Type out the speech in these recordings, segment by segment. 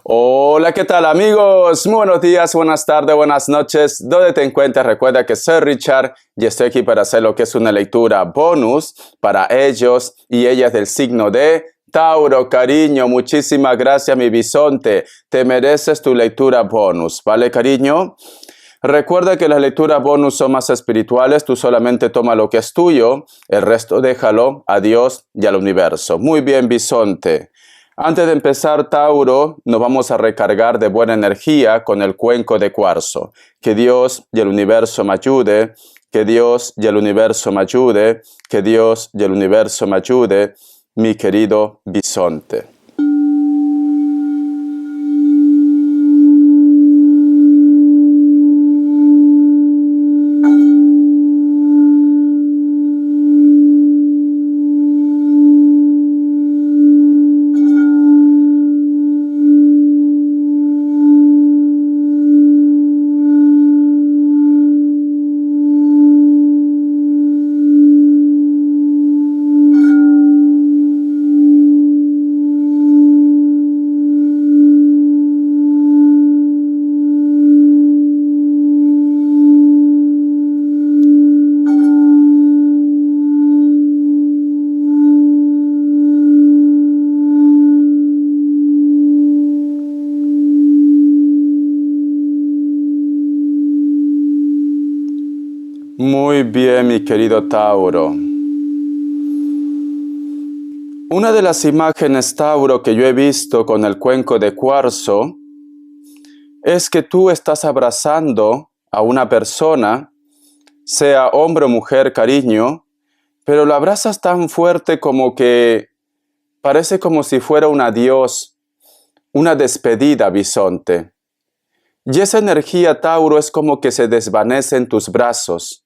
Hola, ¿qué tal amigos? Muy buenos días, buenas tardes, buenas noches. ¿Dónde te encuentras? Recuerda que soy Richard y estoy aquí para hacer lo que es una lectura bonus para ellos y ellas del signo de Tauro. Cariño, muchísimas gracias, mi bisonte. Te mereces tu lectura bonus, ¿vale, cariño? Recuerda que las lecturas bonus son más espirituales. Tú solamente toma lo que es tuyo, el resto déjalo a Dios y al universo. Muy bien, bisonte. Antes de empezar, Tauro, nos vamos a recargar de buena energía con el cuenco de cuarzo. Que Dios y el universo me ayude, que Dios y el universo me ayude, que Dios y el universo me ayude, mi querido bisonte. Muy bien, mi querido Tauro. Una de las imágenes, Tauro, que yo he visto con el cuenco de cuarzo es que tú estás abrazando a una persona, sea hombre o mujer, cariño, pero lo abrazas tan fuerte como que parece como si fuera un adiós, una despedida, bisonte. Y esa energía, Tauro, es como que se desvanece en tus brazos.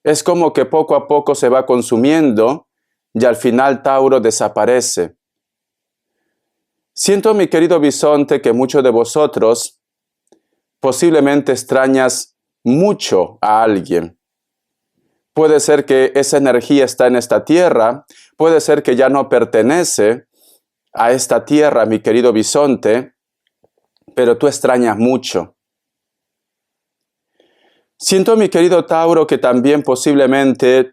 Es como que poco a poco se va consumiendo y al final Tauro desaparece. Siento, mi querido bisonte, que muchos de vosotros posiblemente extrañas mucho a alguien. Puede ser que esa energía está en esta tierra, puede ser que ya no pertenece a esta tierra, mi querido bisonte, pero tú extrañas mucho. Siento, mi querido Tauro, que también posiblemente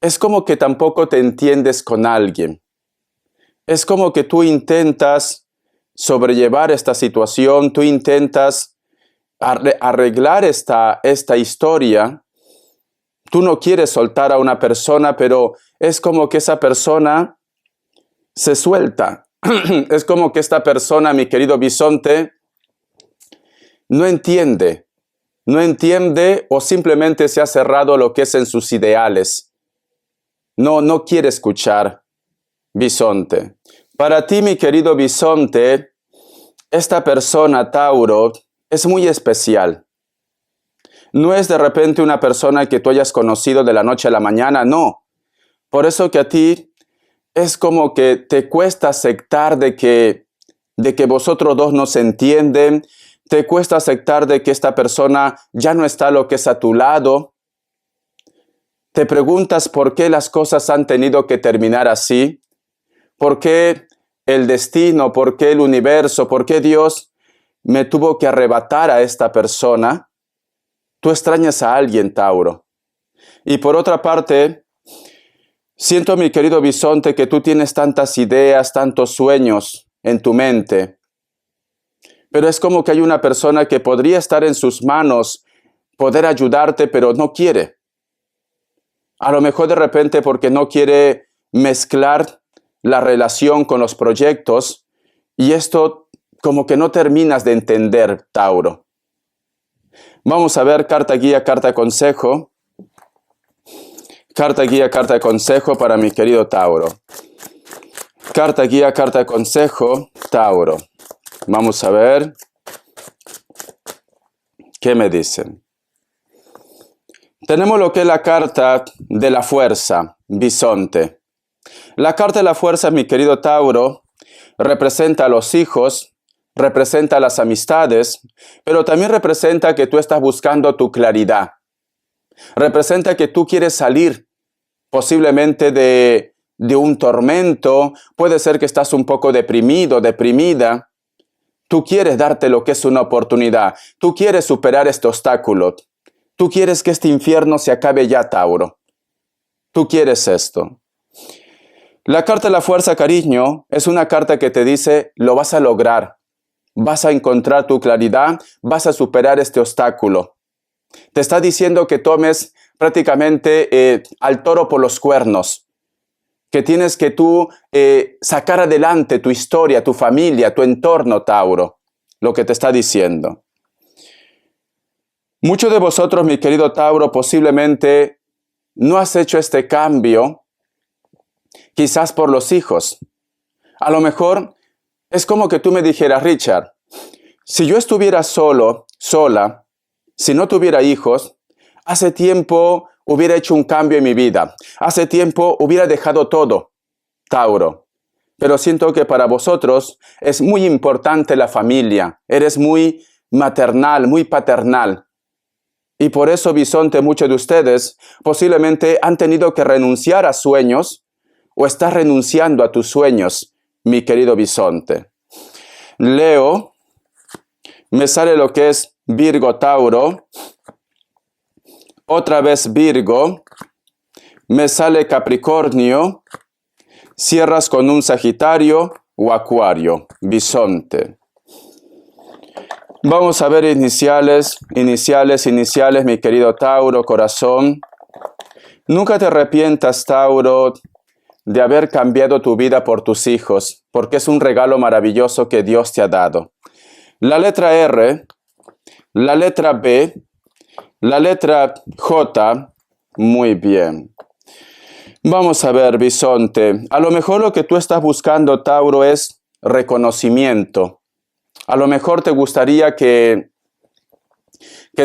es como que tampoco te entiendes con alguien. Es como que tú intentas sobrellevar esta situación, tú intentas arreglar esta historia. Tú no quieres soltar a una persona, pero es como que esa persona se suelta. Es como que esta persona, mi querido bisonte, no entiende o simplemente se ha cerrado lo que es en sus ideales. No quiere escuchar, bisonte. Para ti, mi querido bisonte, esta persona, Tauro, es muy especial. No es de repente una persona que tú hayas conocido de la noche a la mañana, no. Por eso que a ti es como que te cuesta aceptar de que vosotros dos no se entienden, te cuesta aceptar de que esta persona ya no está lo que es a tu lado. Te preguntas por qué las cosas han tenido que terminar así, por qué el destino, por qué el universo, por qué Dios me tuvo que arrebatar a esta persona. Tú extrañas a alguien, Tauro. Y por otra parte, siento, mi querido bisonte, que tú tienes tantas ideas, tantos sueños en tu mente. Pero es como que hay una persona que podría estar en sus manos, poder ayudarte, pero no quiere. A lo mejor de repente porque no quiere mezclar la relación con los proyectos. Y esto como que no terminas de entender, Tauro. Vamos a ver carta guía, carta consejo. Carta guía, carta consejo para mi querido Tauro. Carta guía, carta consejo, Tauro. Vamos a ver qué me dicen. Tenemos lo que es la carta de la fuerza, bisonte. La carta de la fuerza, mi querido Tauro, representa a los hijos, representa las amistades, pero también representa que tú estás buscando tu claridad. Representa que tú quieres salir posiblemente de de un tormento, puede ser que estás un poco deprimido, deprimida. Tú quieres darte lo que es una oportunidad. Tú quieres superar este obstáculo. Tú quieres que este infierno se acabe ya, Tauro. Tú quieres esto. La carta de la fuerza, cariño, es una carta que te dice, lo vas a lograr. Vas a encontrar tu claridad, vas a superar este obstáculo. Te está diciendo que tomes prácticamente al toro por los cuernos. Que tienes que tú sacar adelante tu historia, tu familia, tu entorno, Tauro. Lo que te está diciendo. Muchos de vosotros, mi querido Tauro, posiblemente no has hecho este cambio, quizás por los hijos. A lo mejor es como que tú me dijeras, Richard, si yo estuviera solo, sola, si no tuviera hijos, hace tiempo hubiera hecho un cambio en mi vida. Hace tiempo hubiera dejado todo, Tauro. Pero siento que para vosotros es muy importante la familia. Eres muy maternal, muy paternal. Y por eso, Bisonte, muchos de ustedes posiblemente han tenido que renunciar a sueños o estás renunciando a tus sueños, mi querido Bisonte. Leo, me sale lo que es Virgo, Tauro. Otra vez Virgo. Me sale Capricornio. Cierras con un Sagitario o Acuario, Bisonte. Vamos a ver iniciales, mi querido Tauro, corazón. Nunca te arrepientas, Tauro, de haber cambiado tu vida por tus hijos, porque es un regalo maravilloso que Dios te ha dado. La letra R, la letra B, la letra J, muy bien. Vamos a ver, Bisonte, a lo mejor lo que tú estás buscando, Tauro, es reconocimiento. A lo mejor te gustaría que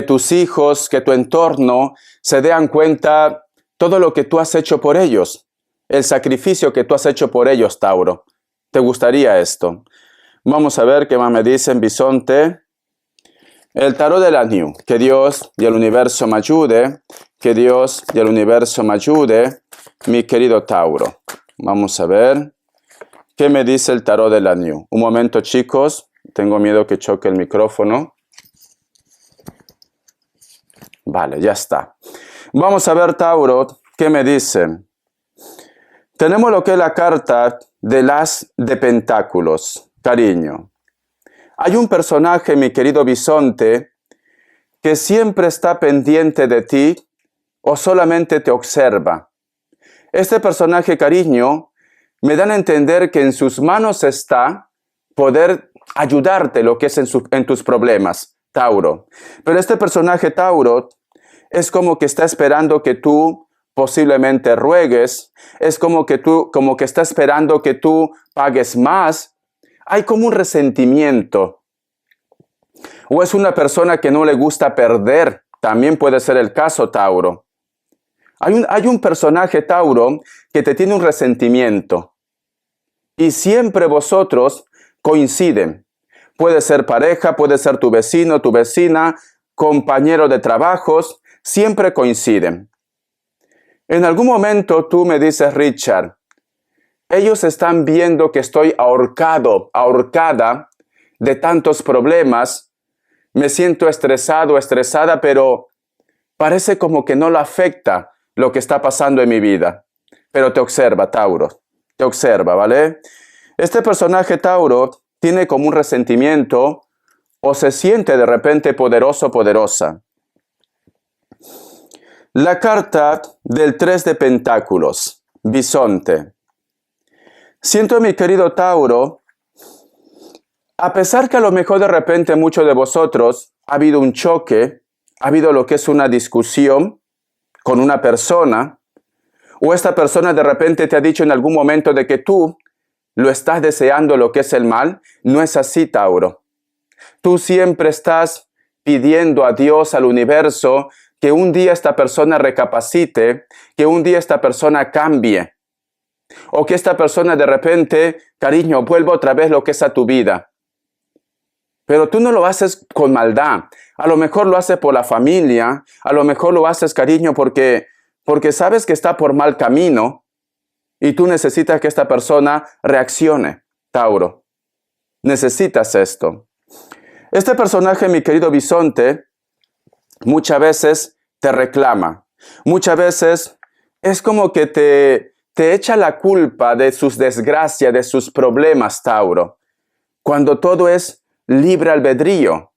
tus hijos, que tu entorno se den cuenta todo lo que tú has hecho por ellos, el sacrificio que tú has hecho por ellos, Tauro. ¿Te gustaría esto? Vamos a ver qué más me dicen, Bisonte. El tarot de la New. Que Dios y el universo me ayude. Que Dios y el universo me ayude, mi querido Tauro. Vamos a ver qué me dice el tarot de la New. Un momento, chicos. Tengo miedo que choque el micrófono. Vale, ya está. Vamos a ver, Tauro, qué me dicen. Tenemos lo que es la carta del As de Pentáculos, cariño. Hay un personaje, mi querido Bisonte, que siempre está pendiente de ti o solamente te observa. Este personaje, cariño, me dan a entender que en sus manos está poder ayudarte lo que es en tus problemas, Tauro. Pero este personaje, Tauro, es como que está esperando que tú posiblemente ruegues, es como que está esperando que tú pagues más. Hay como un resentimiento. O es una persona que no le gusta perder, también puede ser el caso, Tauro. Hay un personaje, Tauro, que te tiene un resentimiento. Y siempre vosotros coinciden. Puede ser pareja, puede ser tu vecino, tu vecina, compañero de trabajos, siempre coinciden. En algún momento tú me dices, Richard, ellos están viendo que estoy ahorcado, ahorcada de tantos problemas, me siento estresado, estresada, pero parece como que no lo afecta lo que está pasando en mi vida. Pero te observa, Tauro, te observa, ¿vale? Este personaje, Tauro, tiene como un resentimiento o se siente de repente poderoso, poderosa. La carta del 3 de Pentáculos, Bisonte. Siento, mi querido Tauro, a pesar que a lo mejor de repente muchos de vosotros ha habido un choque, ha habido lo que es una discusión con una persona, o esta persona de repente te ha dicho en algún momento de que tú lo estás deseando lo que es el mal, no es así, Tauro. Tú siempre estás pidiendo a Dios, al universo, que un día esta persona recapacite, que un día esta persona cambie, o que esta persona de repente, cariño, vuelva otra vez lo que es a tu vida. Pero tú no lo haces con maldad. A lo mejor lo haces por la familia, a lo mejor lo haces, cariño, porque sabes que está por mal camino. y tú necesitas que esta persona reaccione, Tauro. Necesitas esto. Este personaje, mi querido bisonte, muchas veces te reclama. Muchas veces es como que te echa la culpa de sus desgracias, de sus problemas, Tauro, cuando todo es libre albedrío.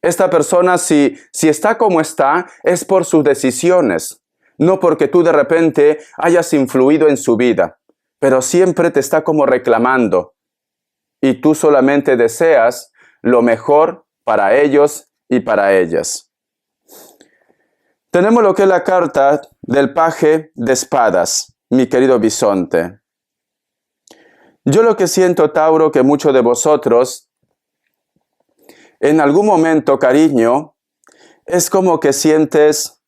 Esta persona, si está como está, es por sus decisiones, no porque tú de repente hayas influido en su vida, pero siempre te está como reclamando y tú solamente deseas lo mejor para ellos y para ellas. Tenemos lo que es la carta del paje de espadas, mi querido bisonte. Yo lo que siento, Tauro, que muchos de vosotros, en algún momento, cariño, es como que sientes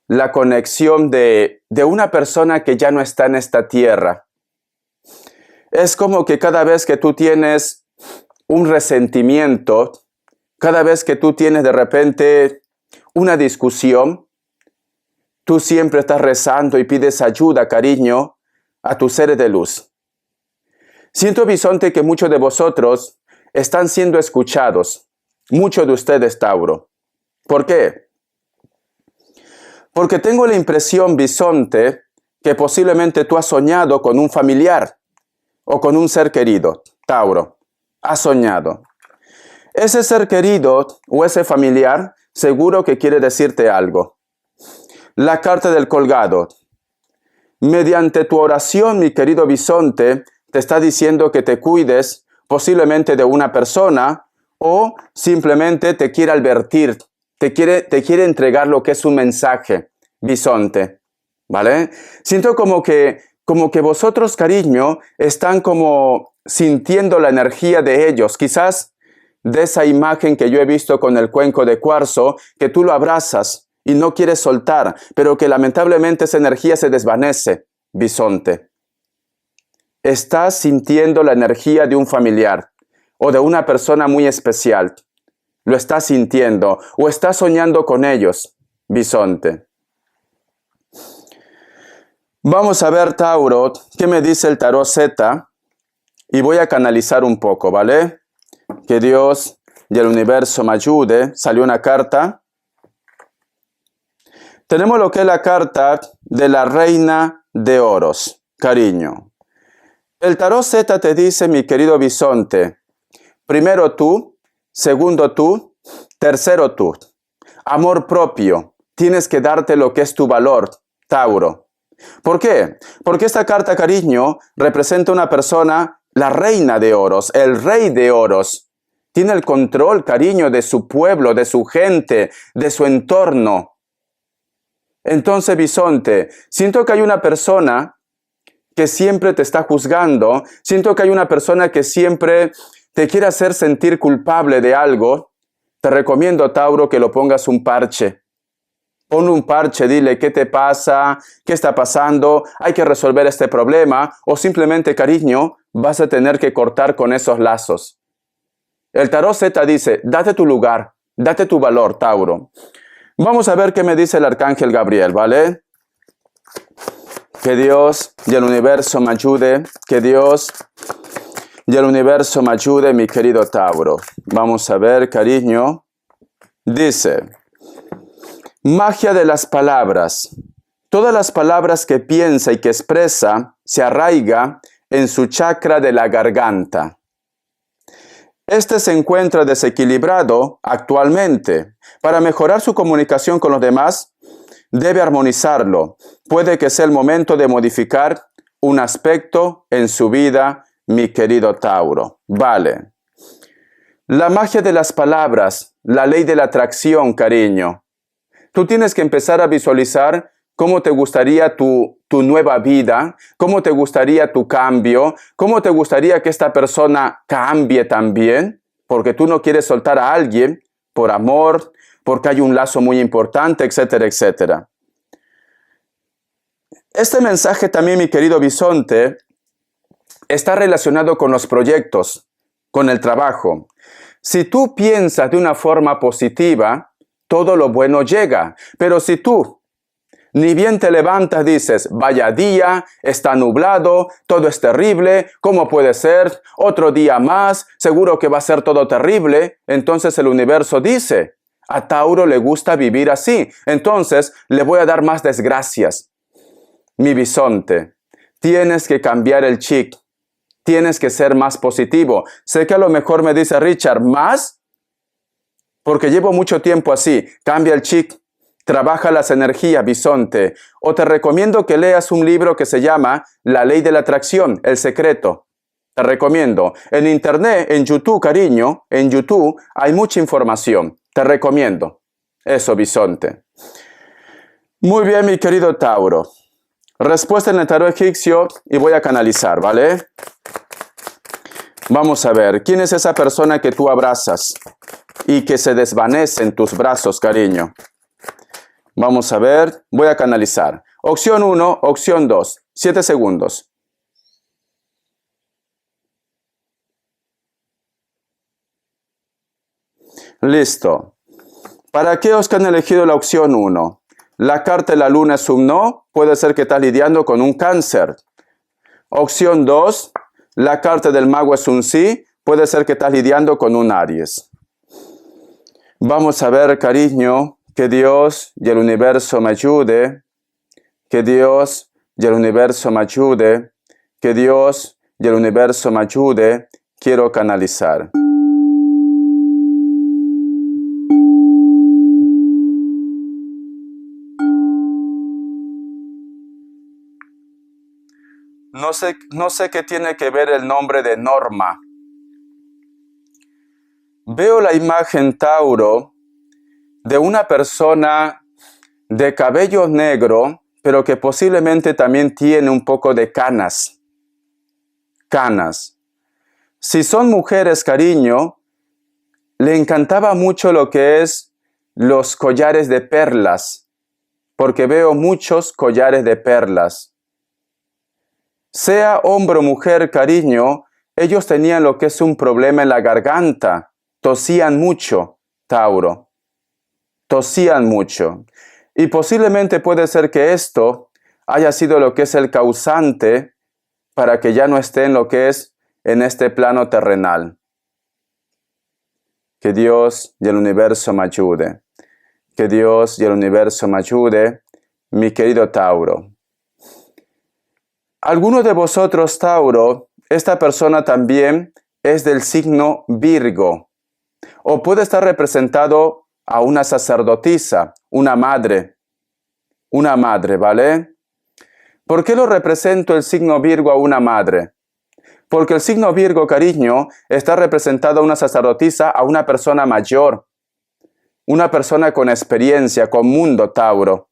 la conexión de una persona que ya no está en esta tierra. Es como que cada vez que tú tienes un resentimiento, cada vez que tú tienes de repente una discusión, tú siempre estás rezando y pides ayuda, cariño, a tus seres de luz. Siento, bisonte, que muchos de vosotros están siendo escuchados. Muchos de ustedes, Tauro. ¿Por qué? Porque tengo la impresión, bisonte, que posiblemente tú has soñado con un familiar o con un ser querido, Tauro. Has soñado. Ese ser querido o ese familiar seguro que quiere decirte algo. La carta del colgado. Mediante tu oración, mi querido bisonte, te está diciendo que te cuides posiblemente de una persona o simplemente te quiere advertir, te quiere entregar lo que es un mensaje, bisonte, ¿vale? Siento como que vosotros, cariño, están como sintiendo la energía de ellos, quizás de esa imagen que yo he visto con el cuenco de cuarzo, que tú lo abrazas y no quieres soltar, pero que lamentablemente esa energía se desvanece, bisonte. Estás sintiendo la energía de un familiar o de una persona muy especial. Lo estás sintiendo o estás soñando con ellos, bisonte. Vamos a ver, Tauro, qué me dice el tarot Z y voy a canalizar un poco, ¿vale? Que Dios y el universo me ayude. Salió una carta. Tenemos lo que es la carta de la reina de oros, cariño. El tarot Z te dice, mi querido bisonte, primero tú, segundo tú, tercero tú. Amor propio. Tienes que darte lo que es tu valor, Tauro. ¿Por qué? Porque esta carta, cariño, representa una persona, la reina de oros, el rey de oros. Tiene el control, cariño, de su pueblo, de su gente, de su entorno. Entonces, bisonte, siento que hay una persona que siempre te está juzgando. Siento que hay una persona que siempre te quiere hacer sentir culpable de algo. Te recomiendo, Tauro, que lo pongas un parche. Pon un parche, dile qué te pasa, qué está pasando, hay que resolver este problema, o simplemente, cariño, vas a tener que cortar con esos lazos. El tarot Z dice, date tu lugar, date tu valor, Tauro. Vamos a ver qué me dice el arcángel Gabriel, ¿vale? Que Dios y el universo me ayude, que Dios y el universo me ayude, mi querido Tauro. Vamos a ver, cariño. Dice, magia de las palabras. Todas las palabras que piensa y que expresa se arraiga en su chakra de la garganta. Este se encuentra desequilibrado actualmente. Para mejorar su comunicación con los demás, debe armonizarlo. Puede que sea el momento de modificar un aspecto en su vida, mi querido Tauro. Vale. La magia de las palabras, la ley de la atracción, cariño. Tú tienes que empezar a visualizar cómo te gustaría tu nueva vida, cómo te gustaría tu cambio, cómo te gustaría que esta persona cambie también, porque tú no quieres soltar a alguien por amor, porque hay un lazo muy importante, etcétera, etcétera. Este mensaje también, mi querido bisonte, está relacionado con los proyectos, con el trabajo. Si tú piensas de una forma positiva, todo lo bueno llega. Pero si tú Ni bien te levantas, dices, vaya día, está nublado, todo es terrible, ¿cómo puede ser? Otro día más, seguro que va a ser todo terrible. Entonces el universo dice, a Tauro le gusta vivir así, entonces le voy a dar más desgracias. Mi bisonte, tienes que cambiar el chip, tienes que ser más positivo. Sé que a lo mejor me dice Richard, ¿más? Porque llevo mucho tiempo así, cambia el chip. Trabaja las energías, bisonte. O te recomiendo que leas un libro que se llama La Ley de la Atracción, El Secreto. Te recomiendo. En internet, en YouTube, cariño, en YouTube hay mucha información. Te recomiendo. Eso, bisonte. Muy bien, mi querido Tauro. Respuesta en el tarot egipcio y voy a canalizar, ¿vale? Vamos a ver. ¿Quién es esa persona que tú abrazas y que se desvanece en tus brazos, cariño? Vamos a ver, voy a canalizar. Opción 1, opción 2. 7 segundos. Listo. ¿Para qué os han elegido la opción 1? La carta de la luna es un no, puede ser que estás lidiando con un cáncer. Opción 2, la carta del mago es un sí, puede ser que estás lidiando con un Aries. Vamos a ver, cariño. Que Dios y el universo me ayude, que Dios y el universo me ayude, que Dios y el universo me ayude, quiero canalizar. No sé qué tiene que ver el nombre de Norma. Veo la imagen, Tauro, de una persona de cabello negro, pero que posiblemente también tiene un poco de canas. Canas. Si son mujeres, cariño, le encantaba mucho lo que es los collares de perlas, porque veo muchos collares de perlas. Sea hombre o mujer, cariño, ellos tenían lo que es un problema en la garganta, tosían mucho, Tauro. Tosían mucho. Y posiblemente puede ser que esto haya sido lo que es el causante para que ya no esté en lo que es en este plano terrenal. Que Dios y el universo me ayude. Que Dios y el universo me ayude, mi querido Tauro. Algunos de vosotros, Tauro, esta persona también es del signo Virgo. O puede estar representado a una sacerdotisa, una madre, ¿vale? ¿Por qué lo represento el signo Virgo a una madre? Porque el signo Virgo, cariño, está representado a una sacerdotisa, a una persona mayor, una persona con experiencia, con mundo, Tauro,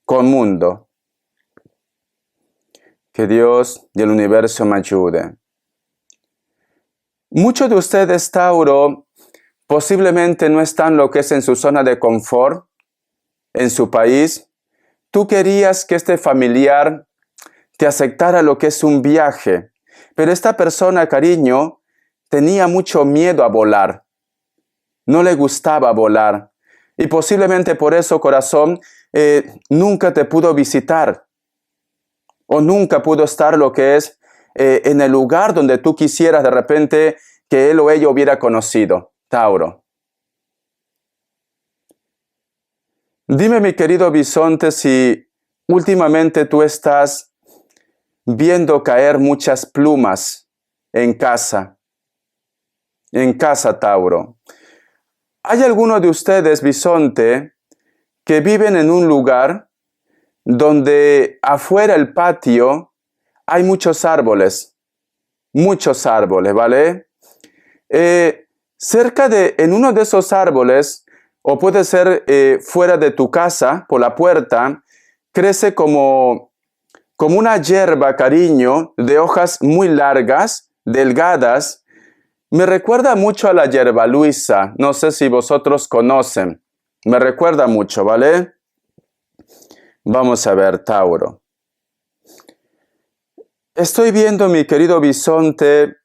con mundo. Que Dios y el universo me ayude. Muchos de ustedes, Tauro, posiblemente no están lo que es en su zona de confort, en su país. Tú querías que este familiar te aceptara lo que es un viaje, pero esta persona, cariño, tenía mucho miedo a volar. No le gustaba volar. Y posiblemente por eso, corazón, nunca te pudo visitar. O nunca pudo estar lo que es en el lugar donde tú quisieras de repente que él o ella hubiera conocido. Tauro. Dime, mi querido bisonte, si últimamente tú estás viendo caer muchas plumas en casa. En casa, Tauro. ¿Hay alguno de ustedes, bisonte, que viven en un lugar donde afuera del patio hay muchos árboles? Muchos árboles, ¿vale? En uno de esos árboles, o puede ser fuera de tu casa, por la puerta, crece como una hierba, cariño, de hojas muy largas, delgadas. Me recuerda mucho a la hierba luisa. No sé si vosotros conocen. Me recuerda mucho, ¿vale? Vamos a ver, Tauro. Estoy viendo, mi querido bisonte,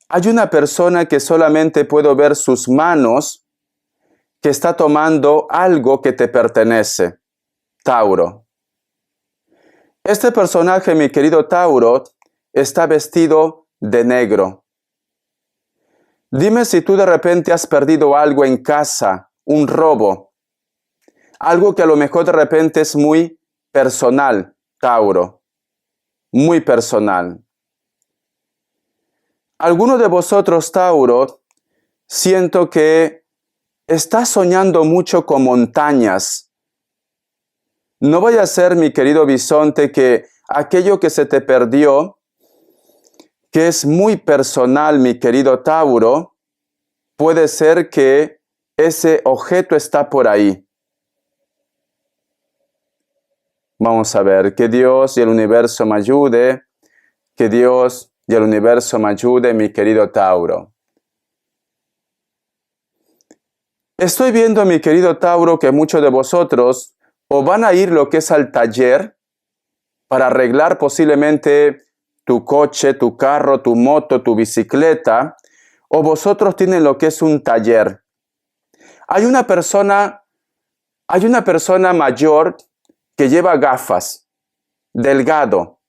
hay una persona que solamente puedo ver sus manos, que está tomando algo que te pertenece. Tauro. Este personaje, mi querido Tauro, está vestido de negro. Dime si tú de repente has perdido algo en casa, un robo, algo que a lo mejor de repente es muy personal, Tauro, muy personal. Alguno de vosotros, Tauro, siento que está soñando mucho con montañas. No vaya a ser, mi querido bisonte, que aquello que se te perdió, que es muy personal, mi querido Tauro, puede ser que ese objeto está por ahí. Vamos a ver, que Dios y el universo me ayude, que Dios y el universo me ayude, mi querido Tauro. Estoy viendo, mi querido Tauro, que muchos de vosotros o van a ir lo que es al taller para arreglar posiblemente tu coche, tu carro, tu moto, tu bicicleta, o vosotros tienen lo que es un taller. Hay una persona mayor que lleva gafas, delgado.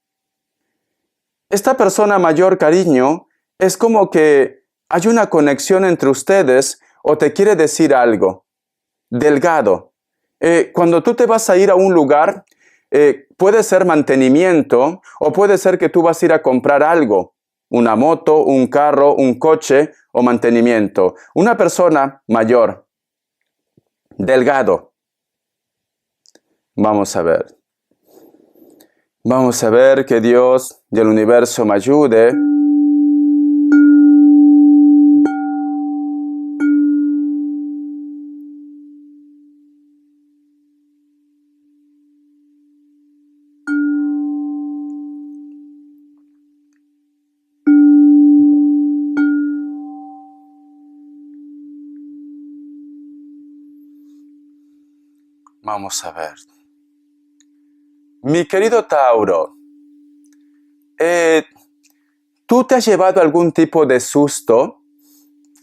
Esta persona mayor, cariño, es como que hay una conexión entre ustedes o te quiere decir algo. Delgado. Cuando tú te vas a ir a un lugar, puede ser mantenimiento o puede ser que tú vas a ir a comprar algo. Una moto, un carro, un coche o mantenimiento. Una persona mayor. Delgado. Vamos a ver. Vamos a ver que Dios y el universo me ayude. Vamos a ver. Mi querido Tauro, ¿tú te has llevado algún tipo de susto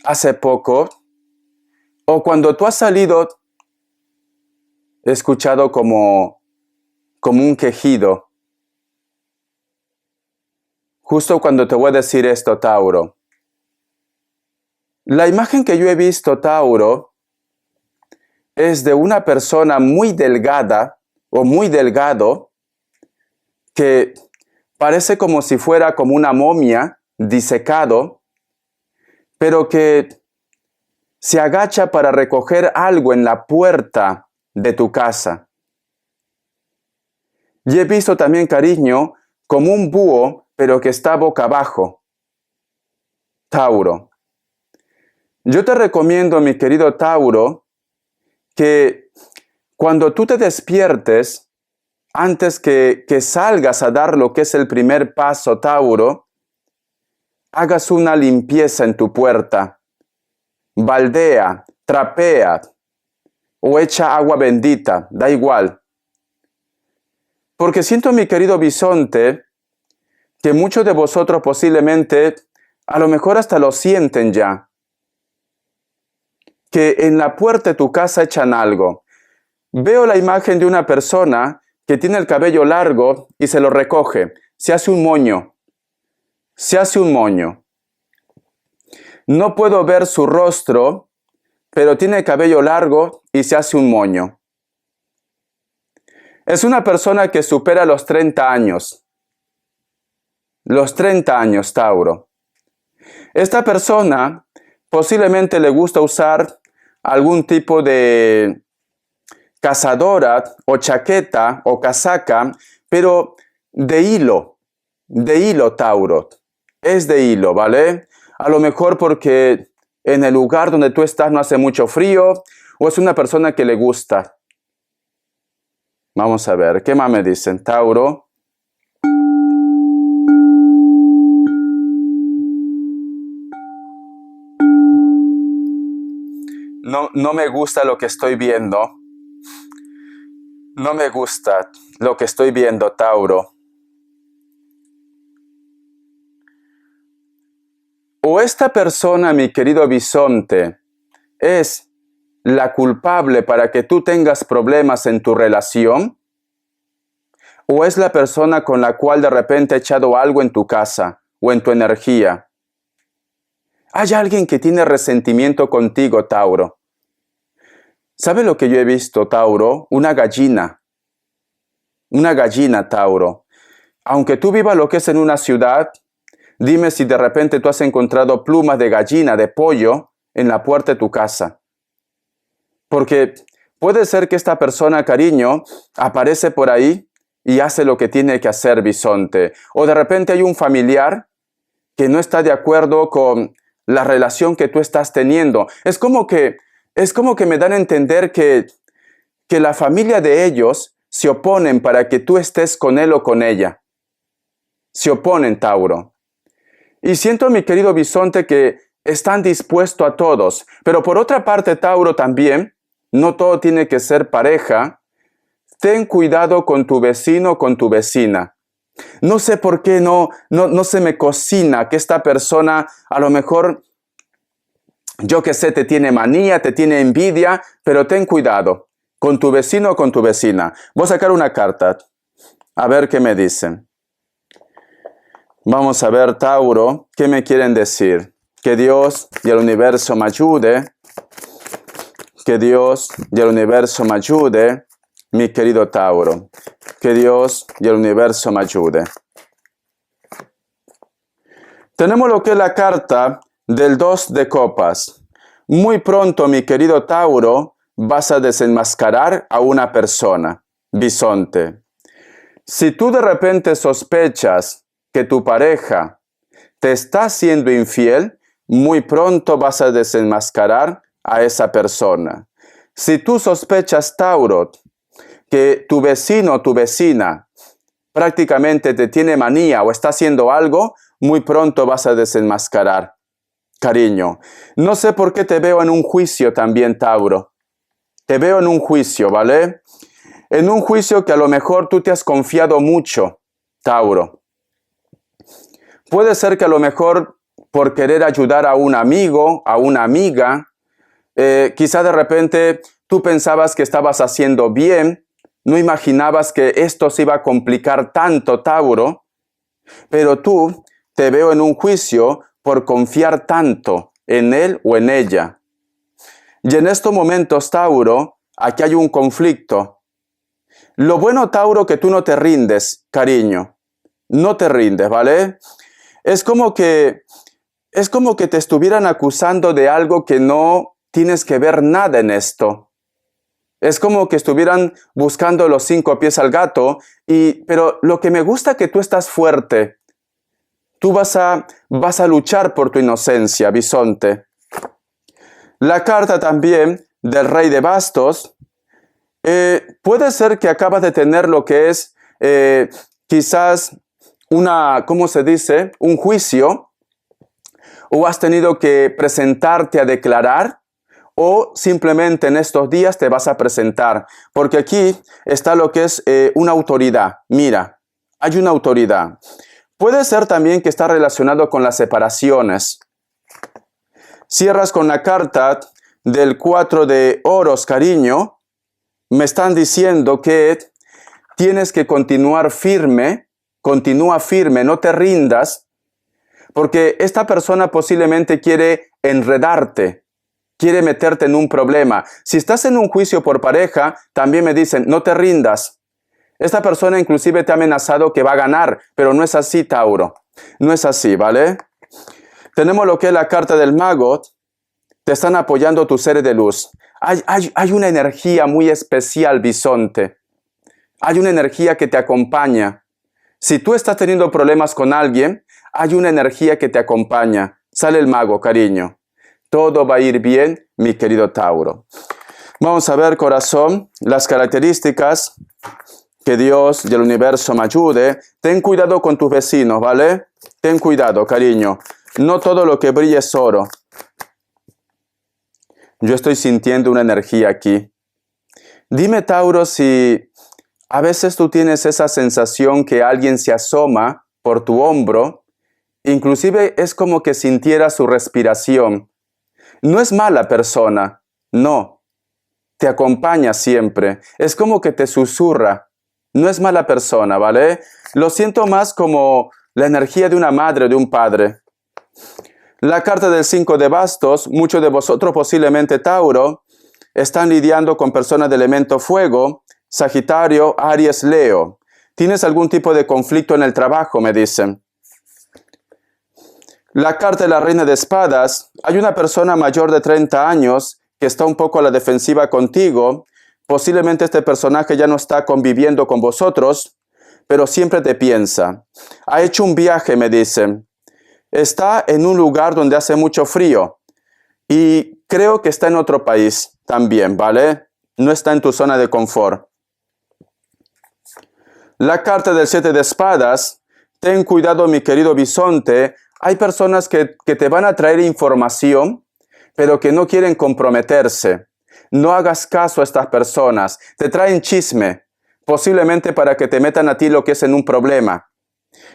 hace poco? ¿O cuando tú has salido, he escuchado como un quejido? Justo cuando te voy a decir esto, Tauro. La imagen que yo he visto, Tauro, es de una persona muy delgada o muy delgado que parece como si fuera como una momia disecado, pero que se agacha para recoger algo en la puerta de tu casa. Y he visto también, cariño, como un búho, pero que está boca abajo. Tauro. Yo te recomiendo, mi querido Tauro, que cuando tú te despiertes, antes que salgas a dar lo que es el primer paso, Tauro, hagas una limpieza en tu puerta. Baldea, trapea o echa agua bendita, da igual. Porque siento, mi querido bisonte, que muchos de vosotros posiblemente, a lo mejor hasta lo sienten ya, que en la puerta de tu casa echan algo. Veo la imagen de una persona que tiene el cabello largo y se lo recoge, se hace un moño, se hace un moño. No puedo ver su rostro, pero tiene el cabello largo y se hace un moño. Es una persona que supera los 30 años. Los 30 años, Tauro. Esta persona posiblemente le gusta usar algún tipo de cazadora o chaqueta o casaca, pero de hilo, Tauro. Es de hilo, ¿vale? A lo mejor porque en el lugar donde tú estás no hace mucho frío o es una persona que le gusta. Vamos a ver, ¿qué más me dicen, Tauro? No me gusta lo que estoy viendo. No me gusta lo que estoy viendo, Tauro. O esta persona, mi querido bisonte, es la culpable para que tú tengas problemas en tu relación, ¿O es la persona con la cual de repente ha echado algo en tu casa o en tu energía? Hay alguien que tiene resentimiento contigo, Tauro. ¿Sabe lo que yo he visto, Tauro? Una gallina, Tauro. Aunque tú vivas lo que es en una ciudad, dime si de repente tú has encontrado plumas de gallina, de pollo, en la puerta de tu casa. Porque puede ser que esta persona, cariño, aparece por ahí y hace lo que tiene que hacer, bisonte. O de repente hay un familiar que no está de acuerdo con la relación que tú estás teniendo. Es como que me dan a entender que la familia de ellos se oponen para que tú estés con él o con ella. Se oponen, Tauro. Y siento, mi querido bisonte, que están dispuestos a todos. Pero por otra parte, Tauro, también, no todo tiene que ser pareja. Ten cuidado con tu vecino, con tu vecina. No sé por qué no se me cocina que esta persona a lo mejor, yo qué sé, te tiene manía, te tiene envidia, pero ten cuidado con tu vecino o con tu vecina. Voy a sacar una carta, a ver qué me dicen. Vamos a ver, Tauro, ¿qué me quieren decir? Que Dios y el universo me ayude. Que Dios y el universo me ayude, mi querido Tauro. Que Dios y el universo me ayude. Tenemos lo que es la carta del 2 de copas. Muy pronto, mi querido Tauro, vas a desenmascarar a una persona, bisonte. Si tú de repente sospechas que tu pareja te está siendo infiel, muy pronto vas a desenmascarar a esa persona. Si tú sospechas, Tauro, que tu vecino o tu vecina prácticamente te tiene manía o está haciendo algo, muy pronto vas a desenmascarar. Cariño, no sé por qué te veo en un juicio también, Tauro. Te veo en un juicio, ¿vale? En un juicio que a lo mejor tú te has confiado mucho, Tauro. Puede ser que a lo mejor por querer ayudar a un amigo, a una amiga, quizá de repente tú pensabas que estabas haciendo bien, no imaginabas que esto se iba a complicar tanto, Tauro, pero tú te veo en un juicio por confiar tanto en él o en ella. Y en estos momentos, Tauro, aquí hay un conflicto. Lo bueno, Tauro, que tú no te rindes, cariño. No te rindes, ¿vale? Es como que te estuvieran acusando de algo que no tienes que ver nada en esto. Es como que estuvieran buscando los 5 pies al gato, pero lo que me gusta es que tú estás fuerte. Tú vas a luchar por tu inocencia, bisonte. La carta también del Rey de Bastos, puede ser que acabas de tener lo que es quizás ¿cómo se dice? Un juicio, o has tenido que presentarte a declarar, o simplemente en estos días te vas a presentar, porque aquí está lo que es una autoridad. Mira, hay una autoridad. Puede ser también que está relacionado con las separaciones. Cierras con la carta del 4 de oros, cariño. Me están diciendo que tienes que continuar firme, continúa firme, no te rindas, porque esta persona posiblemente quiere enredarte, quiere meterte en un problema. Si estás en un juicio por pareja, también me dicen, no te rindas. Esta persona inclusive te ha amenazado que va a ganar, pero no es así, Tauro. No es así, ¿vale? Tenemos lo que es la carta del mago. Te están apoyando tus seres de luz. Hay una energía muy especial, bisonte. Hay una energía que te acompaña. Si tú estás teniendo problemas con alguien, hay una energía que te acompaña. Sale el mago, cariño. Todo va a ir bien, mi querido Tauro. Vamos a ver, corazón, las características. Que Dios y el universo me ayude. Ten cuidado con tus vecinos, ¿vale? Ten cuidado, cariño. No todo lo que brilla es oro. Yo estoy sintiendo una energía aquí. Dime, Tauro, si a veces tú tienes esa sensación que alguien se asoma por tu hombro, inclusive es como que sintieras su respiración. No es mala persona, no. Te acompaña siempre. Es como que te susurra. No es mala persona, ¿vale? Lo siento más como la energía de una madre o de un padre. La carta del 5 de bastos, muchos de vosotros posiblemente Tauro, están lidiando con personas de elemento fuego, Sagitario, Aries, Leo. ¿Tienes algún tipo de conflicto en el trabajo?, me dicen. La carta de la reina de espadas, hay una persona mayor de 30 años que está un poco a la defensiva contigo. Posiblemente este personaje ya no está conviviendo con vosotros, pero siempre te piensa. Ha hecho un viaje, me dicen. Está en un lugar donde hace mucho frío y creo que está en otro país también, ¿vale? No está en tu zona de confort. La carta del 7 de espadas, ten cuidado, mi querido bisonte. Hay personas que te van a traer información, pero que no quieren comprometerse. No hagas caso a estas personas. Te traen chisme, posiblemente para que te metan a ti lo que es en un problema.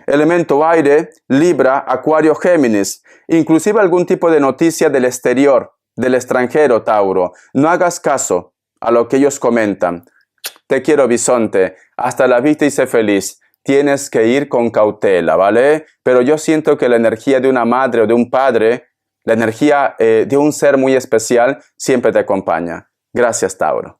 Elemento aire, Libra, Acuario, Géminis. Inclusive algún tipo de noticia del exterior, del extranjero, Tauro. No hagas caso a lo que ellos comentan. Te quiero, bisonte. Hasta la vista y sé feliz. Tienes que ir con cautela, ¿vale? Pero yo siento que la energía de una madre o de un padre, la energía de un ser muy especial, siempre te acompaña. Gracias, Tauro.